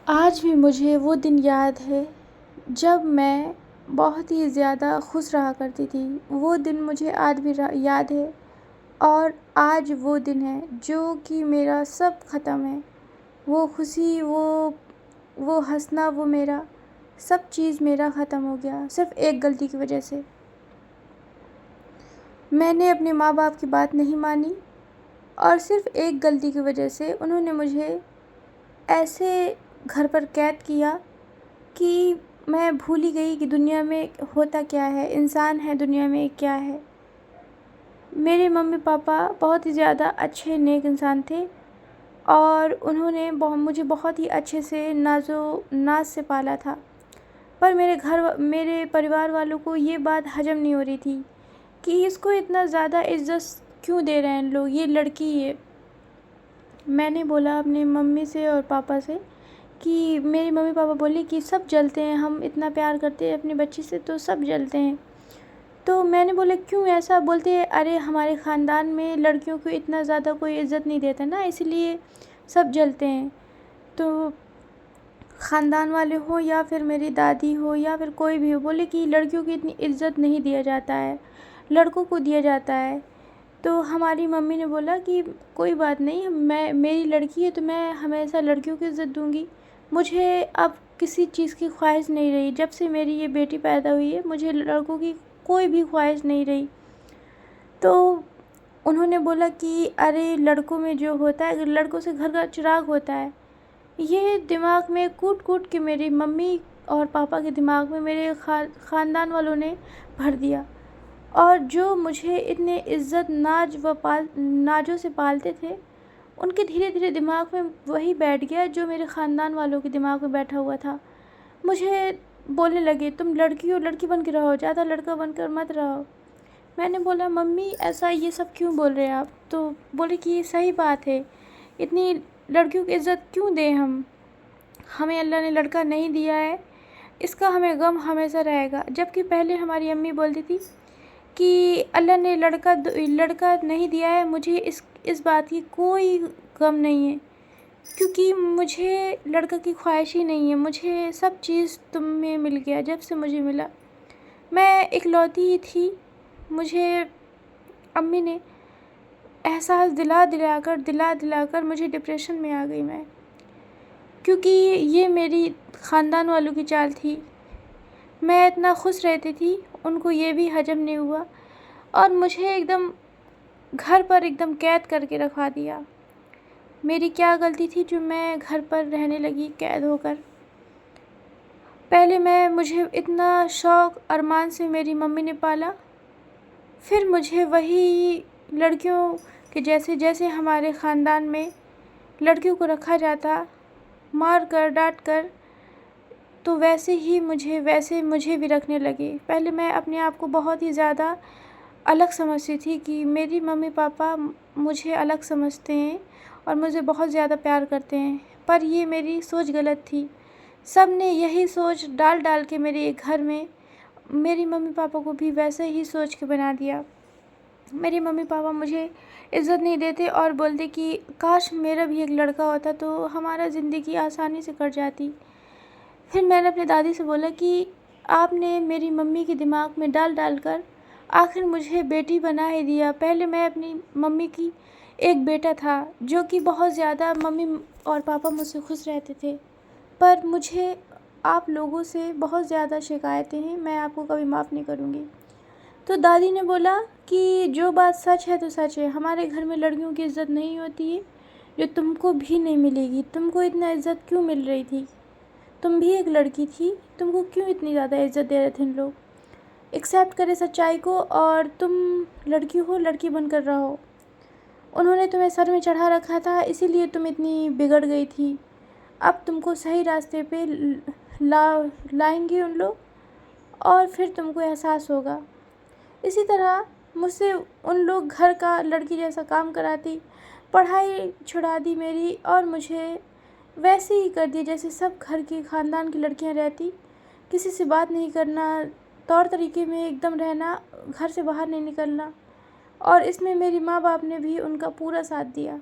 آج بھی مجھے وہ دن یاد ہے جب میں بہت ہی زیادہ خوش رہا کرتی تھی۔ وہ دن مجھے آج بھی یاد ہے، اور آج وہ دن ہے جو کہ میرا سب ختم ہے۔ وہ خوشی، وہ ہنسنا، وہ میرا سب چیز میرا ختم ہو گیا صرف ایک غلطی کی وجہ سے۔ میں نے اپنے ماں باپ کی بات نہیں مانی، اور صرف ایک غلطی کی وجہ سے انہوں نے مجھے ایسے گھر پر قید کیا کہ میں بھول ہی گئی کہ دنیا میں ہوتا کیا ہے، انسان ہے دنیا میں کیا ہے۔ میرے ممی پاپا بہت ہی زیادہ اچھے نیک انسان تھے، اور انہوں نے مجھے بہت ہی اچھے سے ناز سے پالا تھا۔ پر میرے پریوار والوں کو یہ بات ہضم نہیں ہو رہی تھی کہ اس کو اتنا زیادہ عزت کیوں دے رہے ہیں لوگ، یہ لڑکی ہے۔ میں نے بولا اپنے ممی سے اور پاپا سے کہ میری ممی پاپا بولے کہ سب جلتے ہیں، ہم اتنا پیار کرتے ہیں اپنی بچی سے تو سب جلتے ہیں۔ تو میں نے بولا کیوں ایسا؟ بولتے ارے ہمارے خاندان میں لڑکیوں کو اتنا زیادہ کوئی عزت نہیں دیتا نا، اسی لیے سب جلتے ہیں۔ تو خاندان والے ہوں یا پھر میری دادی ہو یا پھر کوئی بھی ہو، بولے کہ لڑکیوں کی اتنی عزت نہیں دیا جاتا ہے، لڑکوں کو دیا جاتا ہے۔ تو ہماری ممی نے بولا کہ کوئی بات نہیں، میری لڑکی ہے تو میں ہمیشہ لڑکیوں کی عزت دوں گی۔ مجھے اب کسی چیز کی خواہش نہیں رہی، جب سے میری یہ بیٹی پیدا ہوئی ہے مجھے لڑکوں کی کوئی بھی خواہش نہیں رہی۔ تو انہوں نے بولا کہ ارے لڑکوں میں جو ہوتا ہے، لڑکوں سے گھر کا چراغ ہوتا ہے۔ یہ دماغ میں کوٹ کوٹ کے میری ممی اور پاپا کے دماغ میں میرے خاندان والوں نے بھر دیا، اور جو مجھے اتنے عزت نازوں سے پالتے تھے، ان کے دھیرے دھیرے دماغ میں وہی بیٹھ گیا جو میرے خاندان والوں کے دماغ میں بیٹھا ہوا تھا۔ مجھے بولنے لگے تم لڑکی ہو، لڑکی بن کے رہو، زیادہ لڑکا بن کر مت رہو۔ میں نے بولا ممی ایسا یہ سب کیوں بول رہے ہیں آپ؟ تو بولے کہ یہ صحیح بات ہے، اتنی لڑکیوں کی عزت کیوں دیں ہمیں اللہ نے لڑکا نہیں دیا ہے، اس کا ہمیں غم ہمیشہ رہے گا۔ جبکہ پہلے ہماری امی بولتی تھی کہ اللہ نے لڑکا نہیں دیا ہے، مجھے اس بات کی کوئی غم نہیں ہے، کیونکہ مجھے لڑکا کی خواہش ہی نہیں ہے، مجھے سب چیز تم میں مل گیا جب سے مجھے ملا۔ میں اکلوتی ہی تھی، مجھے امی نے احساس دلا دلا کر مجھے ڈپریشن میں آ گئی میں، کیونکہ یہ میری خاندان والوں کی چال تھی۔ میں اتنا خوش رہتی تھی، ان کو یہ بھی ہضم نہیں ہوا، اور مجھے گھر پر قید کر کے رکھوا دیا۔ میری کیا غلطی تھی جو میں گھر پر رہنے لگی قید ہو کر؟ پہلے مجھے اتنا شوق ارمان سے میری ممی نے پالا، پھر مجھے وہی لڑکیوں کے جیسے ہمارے خاندان میں لڑکیوں کو رکھا جاتا، مار کر ڈانٹ کر، تو ویسے مجھے بھی رکھنے لگے۔ پہلے میں اپنے آپ کو بہت ہی زیادہ الگ سمجھتی تھی کہ میری ممی پاپا مجھے الگ سمجھتے ہیں اور مجھے بہت زیادہ پیار کرتے ہیں، پر یہ میری سوچ غلط تھی۔ سب نے یہی سوچ ڈال کے میرے گھر میں میری ممی پاپا کو بھی ویسے ہی سوچ کے بنا دیا۔ میری ممی پاپا مجھے عزت نہیں دیتے اور بولتے کہ کاش میرا بھی ایک لڑکا ہوتا تو ہمارا زندگی آسانی سے کٹ جاتی۔ پھر میں نے اپنی دادی سے بولا کہ آپ نے میری ممی کے دماغ میں ڈال کر آخر مجھے بیٹی بنا ہی دیا۔ پہلے میں اپنی ممی کی ایک بیٹا تھا جو کہ بہت زیادہ ممی اور پاپا مجھ سے خوش رہتے تھے، پر مجھے آپ لوگوں سے بہت زیادہ شکایتیں ہیں، میں آپ کو کبھی معاف نہیں کروں گی۔ تو دادی نے بولا کہ جو بات سچ ہے تو سچ ہے، ہمارے گھر میں لڑکیوں کی عزت نہیں ہوتی ہے، جو تم کو بھی نہیں ملے گی۔ تم کو اتنا عزت کیوں مل رہی تھی؟ تم بھی ایک لڑکی تھی، تم کو کیوں اتنی زیادہ عزت دے رہے تھے لوگ؟ ایکسیپٹ کرے سچائی کو، اور تم لڑکی ہو، لڑکی بن کر رہو۔ انہوں نے تمہیں سر میں چڑھا رکھا تھا، اسی لیے تم اتنی بگڑ گئی تھی۔ اب تم کو صحیح راستے پہ لائیں گے ان لوگ، اور پھر تم کو احساس ہوگا۔ اسی طرح مجھ سے ان لوگ گھر کا لڑکی جیسا کام کراتی، پڑھائی چھڑا دی میری، اور مجھے ویسے ہی کر دیا جیسے سب گھر کی خاندان کی لڑکیاں رہتی، کسی سے بات نہیں کرنا، طور طریقے میں رہنا، گھر سے باہر نہیں نکلنا، اور اس میں میری ماں باپ نے بھی ان کا پورا ساتھ دیا۔